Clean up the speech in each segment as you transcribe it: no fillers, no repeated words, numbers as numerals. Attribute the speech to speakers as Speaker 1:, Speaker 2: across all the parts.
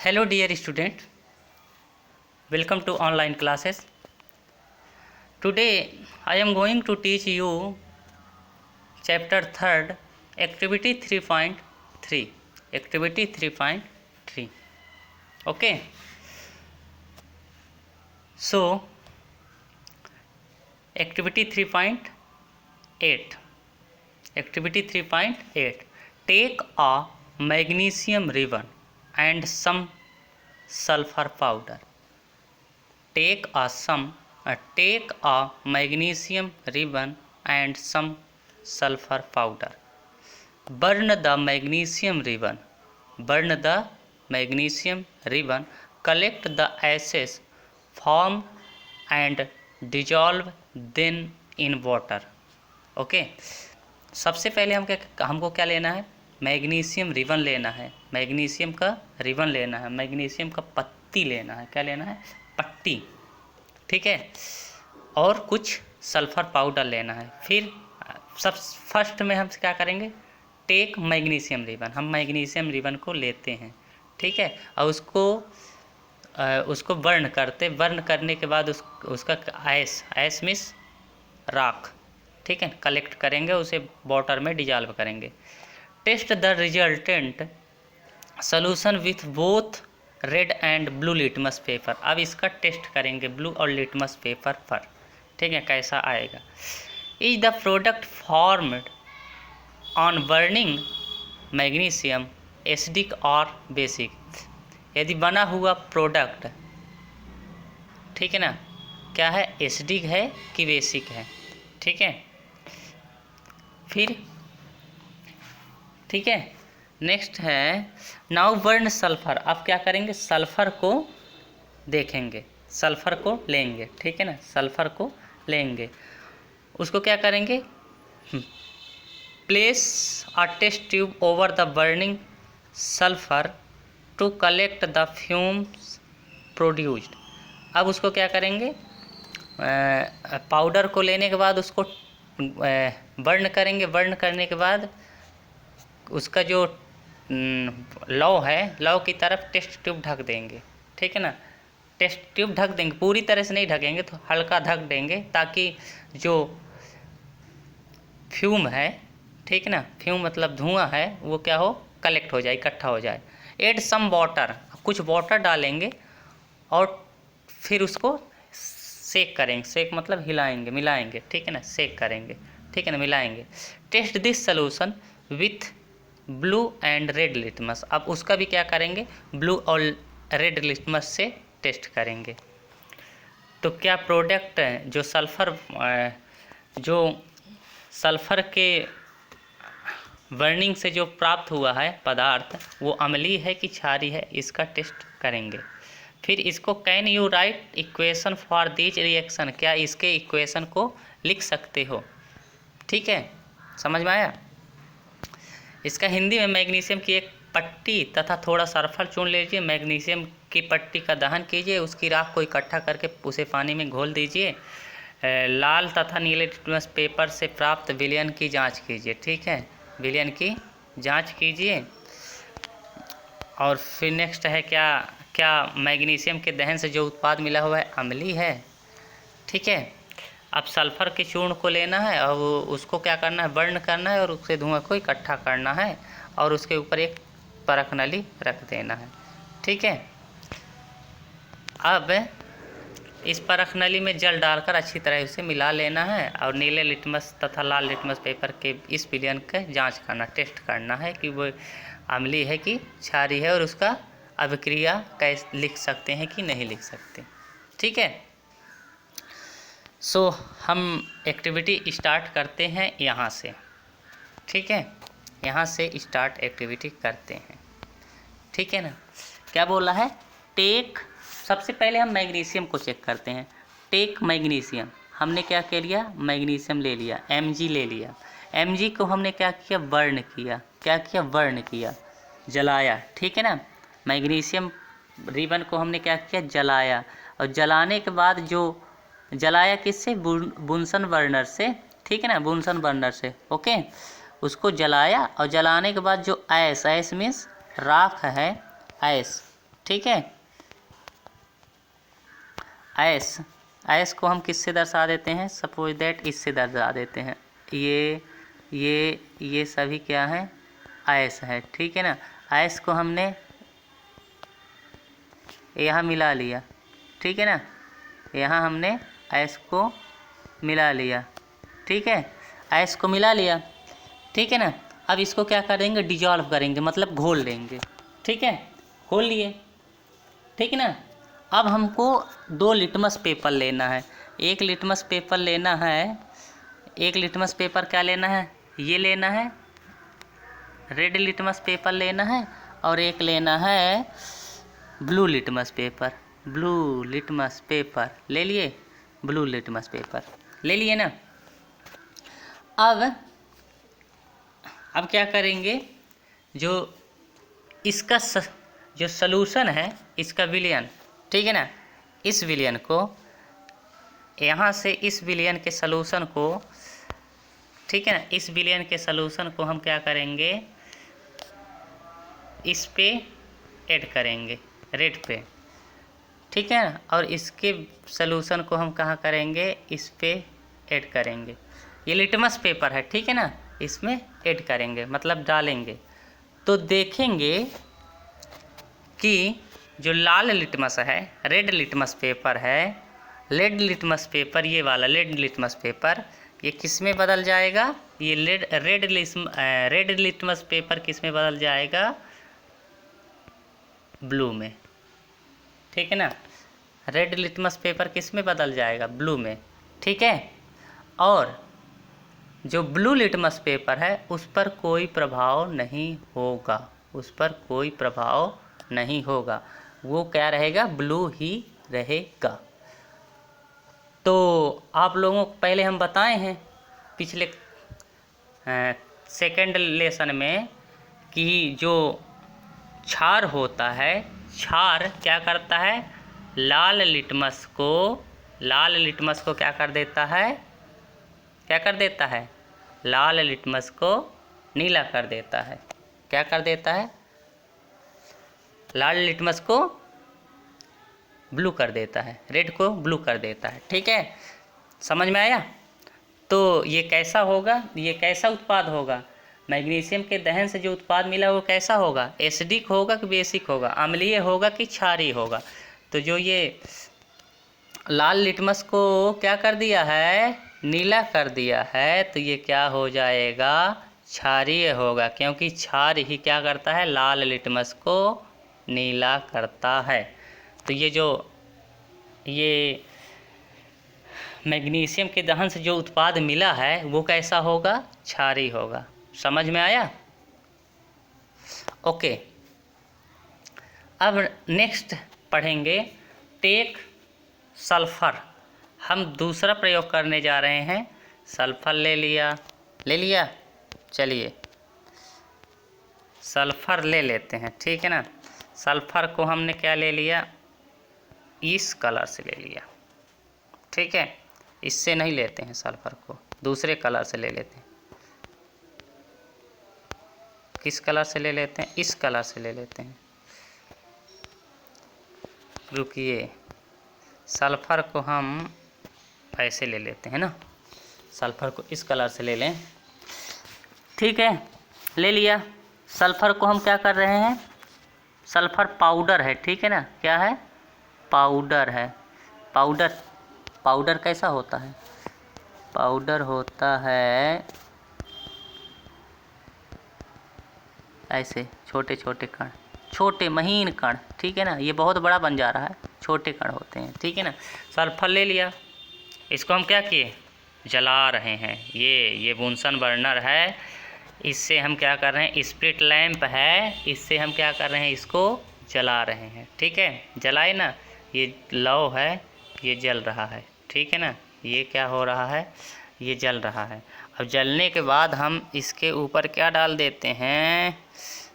Speaker 1: Hello dear student, welcome to online classes. Today I am going to teach you chapter 3rd, activity 3.3. Activity 3.3. Okay. So activity 3.8. Activity 3.8. Take a magnesium ribbon and some sulfur powder. Take a magnesium ribbon and some sulfur powder. Burn the magnesium ribbon. Burn the magnesium ribbon. Collect the ashes, form and dissolve them in water. Okay सबसे पहले हमको क्या लेना है? Magnesium ribbon लेना है, magnesium का ribbon लेना है, मैग्नीशियम का पत्ती लेना है। क्या लेना है? पट्टी। ठीक है। और कुछ सल्फर पाउडर लेना है। फिर सब फर्स्ट में हम क्या करेंगे? Take magnesium ribbon. हम मैग्नीशियम रिबन को लेते हैं। ठीक है। और उसको बर्न करने के बाद उसका ऐश मीन्स राख, ठीक है, कलेक्ट करेंगे, उसे वाटर में डिजॉल्व करेंगे। Test the resultant solution with both red and blue litmus paper. अब इसका टेस्ट करेंगे ब्लू और लिटमस पेपर पर। ठीक है, कैसा आएगा? Is the product formed on burning magnesium acidic और बेसिक। यदि बना हुआ प्रोडक्ट, ठीक है ना, क्या है, एसिडिक है कि बेसिक है। ठीक है। फिर ठीक है, नेक्स्ट है नाउ बर्न सल्फर। अब क्या करेंगे? सल्फर को देखेंगे, सल्फर को लेंगे। ठीक है ना, सल्फर को लेंगे, उसको क्या करेंगे? Place a test tube over the burning sulphur to collect the fumes produced. अब उसको क्या करेंगे? पाउडर को लेने के बाद उसको बर्न करेंगे। बर्न करने के बाद उसका जो लौ है, लौ की तरफ टेस्ट ट्यूब ढक देंगे। ठीक है ना, टेस्ट ट्यूब ढक देंगे, पूरी तरह से नहीं ढकेंगे, तो हल्का ढक देंगे ताकि जो फ्यूम है, ठीक है ना, फ्यूम मतलब धुआं है, वो क्या हो, कलेक्ट हो जाए, इकट्ठा हो जाए। एड सम वाटर, कुछ वाटर डालेंगे और फिर उसको सेक करेंगे। सेक मतलब हिलाएंगे, मिलाएंगे। ठीक है ना, सेक करेंगे, ठीक है ना, मिलाएंगे। Test this solution with blue and red litmus. अब उसका भी क्या करेंगे? ब्लू और रेड लिटमस से टेस्ट करेंगे। तो क्या प्रोडक्ट जो सल्फर के बर्निंग से जो प्राप्त हुआ है पदार्थ, वो अम्लीय है कि क्षारीय है, इसका टेस्ट करेंगे। फिर इसको can you right equation for this reaction. क्या इसके इक्वेशन को लिख सकते हो? ठीक है, समझ में आया? इसका हिंदी में मैग्नीशियम की एक पट्टी तथा थोड़ा सल्फर चून लीजिए। मैग्नीशियम की पट्टी का दहन कीजिए, उसकी राख को इकट्ठा करके उसे पानी में घोल दीजिए। लाल तथा नीले लिटमस पेपर से प्राप्त विलयन की जांच कीजिए। ठीक है, विलयन की जांच कीजिए। और फिर नेक्स्ट है क्या मैग्नीशियम के दहन से जो उत्पाद मिला हुआ है अम्लीय है। ठीक है। अब सल्फर के चूर्ण को लेना है और उसको क्या करना है? बर्न करना है और उससे धुआं को इकट्ठा करना है और उसके ऊपर एक परख नली रख देना है। ठीक है। अब इस परख नली में जल डालकर अच्छी तरह उसे मिला लेना है और नीले लिटमस तथा लाल लिटमस पेपर के इस विलयन का जांच करना, टेस्ट करना है कि वो अम्लीय है कि क्षारीय है, और उसका अभिक्रिया कैसे लिख सकते हैं कि नहीं लिख सकते। ठीक है। सो हम एक्टिविटी स्टार्ट करते हैं यहाँ से। ठीक है, यहाँ से स्टार्ट एक्टिविटी करते हैं। ठीक है ना। क्या बोला है? टेक, सबसे पहले हम मैग्नीशियम को चेक करते हैं। टेक मैग्नीशियम, हमने क्या कर लिया? मैग्नीशियम ले लिया, Mg ले लिया। Mg को हमने क्या किया? बर्न किया। क्या किया? बर्न किया, जलाया। ठीक है ना। मैग्नीशियम रिबन को हमने क्या किया? जलाया। और जलाने के बाद जो जलाया किससे? बुनसन बर्नर से। ठीक है ना, बुनसन बर्नर से। ओके, उसको जलाया और जलाने के बाद जो ऐश मीन्स राख है, ऐश, ठीक है। ऐस को हम किससे दर्शा देते हैं, सपोज दैट इससे दर्शा देते हैं। ये सभी क्या है, ऐस है, ठीक है ना। ऐस को हमने यहाँ मिला लिया, ठीक है ना, यहाँ हमने ऐस को मिला लिया, ठीक है, ऐस को मिला लिया, ठीक है ना। अब इसको क्या करेंगे, डिजॉल्व करेंगे, मतलब घोल लेंगे, ठीक है, घोल लिए, ठीक है ना। अब हमको 2 लिटमस पेपर लेना है। एक लिटमस पेपर लेना है, एक लिटमस पेपर क्या लेना है, ये लेना है, रेड लिटमस पेपर लेना है, और एक लेना है blue litmus paper. Blue litmus paper ले लिए, ब्लू लिटमस पेपर ले लिए ना। अब क्या करेंगे, जो इसका जो सलूशन है, इसका विलयन, ठीक है ना, इस विलयन को यहाँ से, इस विलयन के सलूशन को, ठीक है ना, इस विलयन के सलूशन को हम क्या करेंगे, इस पे ऐड करेंगे, रेड पे, ठीक है ना, और इसके सलूशन को हम कहाँ करेंगे, इस पे ऐड करेंगे। ये लिटमस पेपर है, ठीक है ना, इसमें ऐड करेंगे, मतलब डालेंगे, तो देखेंगे कि जो लाल लिटमस है, रेड लिटमस पेपर है, रेड लिटमस पेपर, ये वाला रेड लिटमस पेपर, ये किस में बदल जाएगा, ये रेड लिटमस पेपर किस में बदल जाएगा, ब्लू में, ठीक है ना। रेड लिटमस पेपर किस में बदल जाएगा, ब्लू में, ठीक है। और जो ब्लू लिटमस पेपर है उस पर कोई प्रभाव नहीं होगा, उस पर कोई प्रभाव नहीं होगा, वो क्या रहेगा, ब्लू ही रहेगा। तो आप लोगों को पहले हम बताए हैं पिछले सेकंड लेसन में कि जो क्षार होता है, क्षार क्या करता है, लाल लिटमस को क्या कर देता है, क्या कर देता है, लाल लिटमस को नीला कर देता है, क्या कर देता है, लाल लिटमस को ब्लू कर देता है, रेड को ब्लू कर देता है, ठीक है, समझ में आया। तो ये कैसा होगा, ये कैसा उत्पाद होगा, मैग्नीशियम के दहन से जो उत्पाद मिला वो कैसा होगा, एसिडिक होगा कि बेसिक होगा, अम्लीय होगा कि क्षारीय होगा। तो जो ये लाल लिटमस को क्या कर दिया है, नीला कर दिया है, तो ये क्या हो जाएगा, क्षारीय होगा, क्योंकि क्षार ही क्या करता है, लाल लिटमस को नीला करता है। तो ये मैग्नीशियम के दहन से जो उत्पाद मिला है वो कैसा होगा, क्षारीय होगा। समझ में आया, ओके। अब नेक्स्ट पढ़ेंगे टेक सल्फर। हम दूसरा प्रयोग करने जा रहे हैं। सल्फर ले लिया, चलिए सल्फर ले लेते हैं, ठीक है ना। सल्फर को हमने क्या ले लिया, इस कलर से ले लिया, ठीक है, इससे नहीं लेते हैं सल्फर को, दूसरे कलर से ले लेते हैं। किस कलर से ले लेते हैं, इस कलर से ले लेते हैं। रुकिए, सल्फर को हम ऐसे ले लेते हैं ना, सल्फर को इस कलर से ले लें, ठीक है, ले लिया। सल्फर को हम क्या कर रहे हैं, सल्फर पाउडर है, ठीक है ना, क्या है, पाउडर है। पाउडर कैसा होता है, पाउडर होता है ऐसे छोटे छोटे कण, छोटे महीन कण, ठीक है ना, ये बहुत बड़ा बन जा रहा है, छोटे कण होते हैं, ठीक है ना। सल्फर ले लिया, इसको हम क्या किए, जला रहे हैं। ये बुनसन बर्नर है, इससे हम क्या कर रहे हैं, स्प्रिट लैंप है, इससे हम क्या कर रहे हैं, इसको जला रहे हैं, ठीक है। जलाए ना, ये लौ है, ये जल रहा है, ठीक है ना, ये क्या हो रहा है, ये जल रहा है। अब जलने के बाद हम इसके ऊपर क्या डाल देते हैं,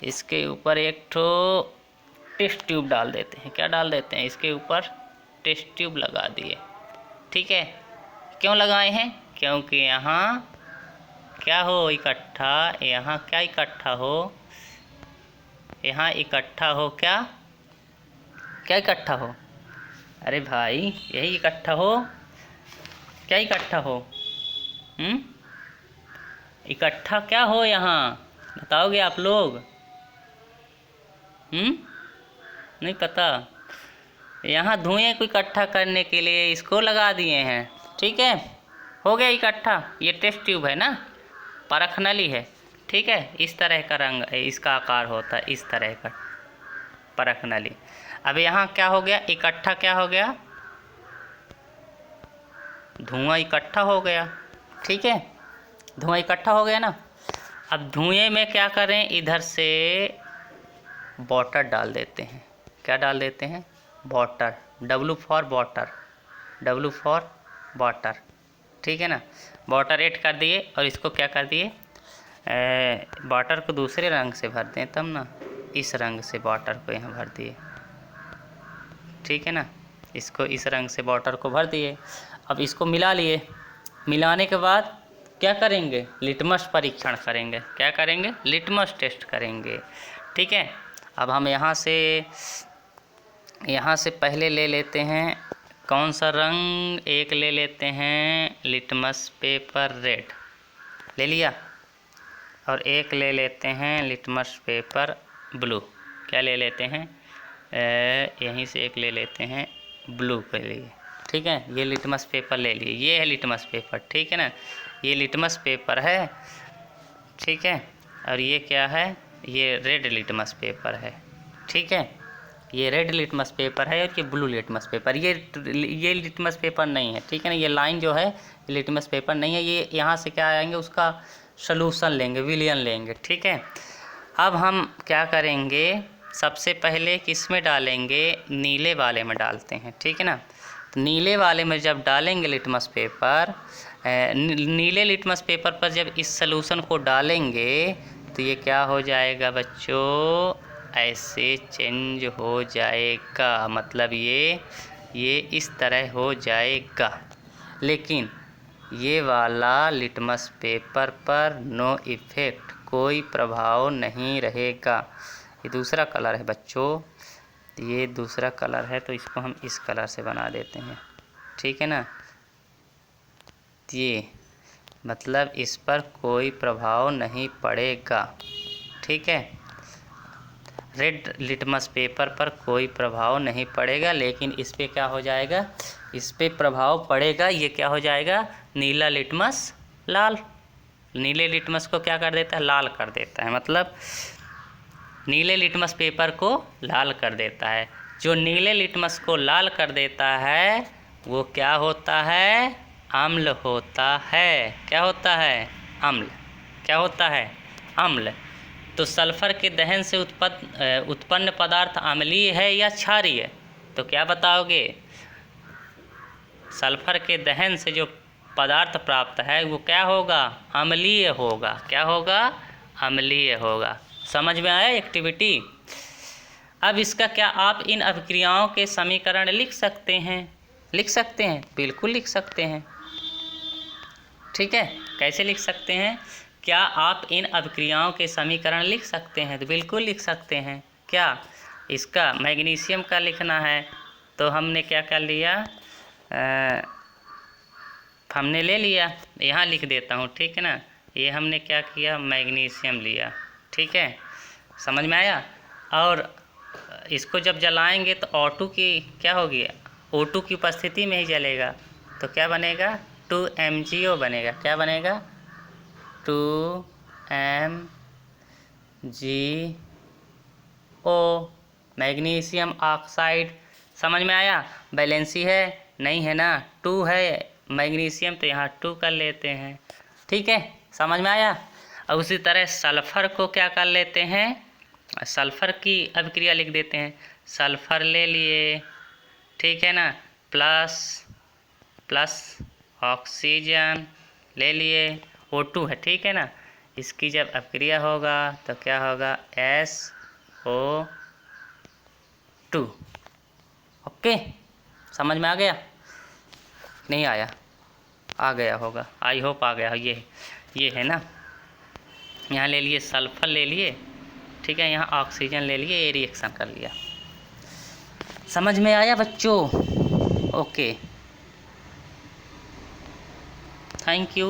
Speaker 1: इसके ऊपर एक ठो टेस्ट ट्यूब डाल देते हैं। क्या डाल देते हैं, इसके ऊपर टेस्ट ट्यूब लगा दिए, ठीक है। क्यों लगाए हैं, क्योंकि यहाँ क्या हो इकट्ठा, यहाँ क्या इकट्ठा हो, यहाँ इकट्ठा हो क्या, क्या इकट्ठा हो? अरे भाई यही इकट्ठा हो, क्या इकट्ठा हो? इकट्ठा क्या हो यहाँ, बताओगे आप लोग? नहीं पता? यहाँ धुएं को इकट्ठा करने के लिए इसको लगा दिए हैं, ठीक है, हो गया इकट्ठा। ये टेस्ट ट्यूब है ना, परख नली है, ठीक है, इस तरह का रंग इसका आकार होता है, इस तरह का परख नली। अब यहाँ क्या हो गया, इकट्ठा क्या हो गया, धुआं इकट्ठा हो गया, ठीक है, धुआं इकट्ठा हो गया ना। अब धुएं में क्या करें, इधर से वाटर डाल देते हैं। क्या डाल देते हैं? Water, W for water, W for water, ठीक है ना। वाटर ऐड कर दिए और इसको क्या कर दिए, वाटर को दूसरे रंग से भर दें तब ना, इस रंग से वाटर को यहाँ भर दिए, ठीक है ना, इसको इस रंग से वाटर को भर दिए। अब इसको मिला लिए, मिलाने के बाद क्या करेंगे, लिटमस परीक्षण करेंगे। क्या करेंगे? लिटमस टेस्ट करेंगे, ठीक है। अब हम यहाँ से पहले ले लेते हैं कौन सा रंग, एक ले लेते हैं लिटमस पेपर रेड, ले लिया, और एक ले लेते हैं लिटमस पेपर ब्लू। क्या ले लेते हैं, यहीं से एक ले लेते हैं ब्लू के लिए, ठीक है। ये लिटमस पेपर ले लिए, ये है लिटमस पेपर, ठीक है ना, ये लिटमस पेपर है, ठीक है। और ये क्या है, ये रेड लिटमस पेपर है, ठीक है, ये रेड लिटमस पेपर है और ये ब्लू लिटमस पेपर। ये लिटमस पेपर नहीं है, ठीक है ना, ये लाइन जो है लिटमस पेपर नहीं है। ये यहाँ से क्या आएंगे, उसका सलूशन लेंगे, विलियन लेंगे, ठीक है। अब हम क्या करेंगे, सबसे पहले किस में डालेंगे, नीले वाले में डालते हैं, ठीक है ना। तो नीले वाले में जब डालेंगे लिटमस पेपर, नीले लिटमस पेपर पर जब इस सलूशन को डालेंगे तो ये क्या हो जाएगा बच्चों, ऐसे चेंज हो जाएगा, मतलब ये इस तरह हो जाएगा। लेकिन ये वाला लिटमस पेपर पर नो इफ़ेक्ट, कोई प्रभाव नहीं रहेगा। ये दूसरा कलर है बच्चों, ये दूसरा कलर है, तो इसको हम इस कलर से बना देते हैं, ठीक है ना। ये मतलब इस पर कोई प्रभाव नहीं पड़ेगा, ठीक है। रेड लिटमस पेपर पर कोई प्रभाव नहीं पड़ेगा, लेकिन इस पे क्या हो जाएगा, इस पे प्रभाव पड़ेगा। ये क्या हो जाएगा, नीला लिटमस लाल, नीले लिटमस को क्या कर देता है, लाल कर देता है, मतलब नीले लिटमस पेपर को लाल कर देता है। जो नीले लिटमस को लाल कर देता है वो क्या होता है, अम्ल होता है। क्या होता है, अम्ल। क्या होता है, अम्ल। तो सल्फर के दहन से उत्पन्न पदार्थ अम्लीय है या क्षारीय, तो क्या बताओगे, सल्फर के दहन से जो पदार्थ प्राप्त है वो क्या होगा, अम्लीय होगा। क्या होगा, अम्लीय होगा। समझ में आया एक्टिविटी। अब इसका क्या आप इन अभिक्रियाओं के समीकरण लिख सकते हैं? लिख सकते हैं, बिल्कुल लिख सकते हैं, ठीक है। कैसे लिख सकते हैं, क्या आप इन अभिक्रियाओं के समीकरण लिख सकते हैं? तो बिल्कुल लिख सकते हैं। क्या इसका मैग्नीशियम का लिखना है तो हमने क्या कर लिया, हमने ले लिया, यहाँ लिख देता हूँ, ठीक है ना। ये हमने क्या किया, मैग्नीशियम लिया, ठीक है, समझ में आया। और इसको जब जलाएंगे तो O2 की क्या होगी, O2 की उपस्थिति में ही जलेगा, तो क्या बनेगा, 2MgO बनेगा। क्या बनेगा, 2MgO, मैग्नीशियम ऑक्साइड। समझ में आया। बैलेंसी है, नहीं है ना, 2 है मैग्नीशियम, तो यहाँ 2 कर लेते हैं, ठीक है, समझ में आया। और उसी तरह सल्फ़र को क्या कर लेते हैं, सल्फ़र की अभिक्रिया लिख देते हैं। सल्फ़र ले लिए, ठीक है ना, प्लस ऑक्सीजन ले लिए, O2 है, ठीक है ना। इसकी जब अभिक्रिया होगा तो क्या होगा, SO2। ओके, समझ में आ गया, नहीं आया, आ गया होगा, आई होप आ गया। ये है ना, यहाँ ले लिए सल्फ़र ले लिए, ठीक है, यहाँ ऑक्सीजन ले लिए, ये रिएक्शन कर लिया। समझ में आया बच्चों? Okay, thank you.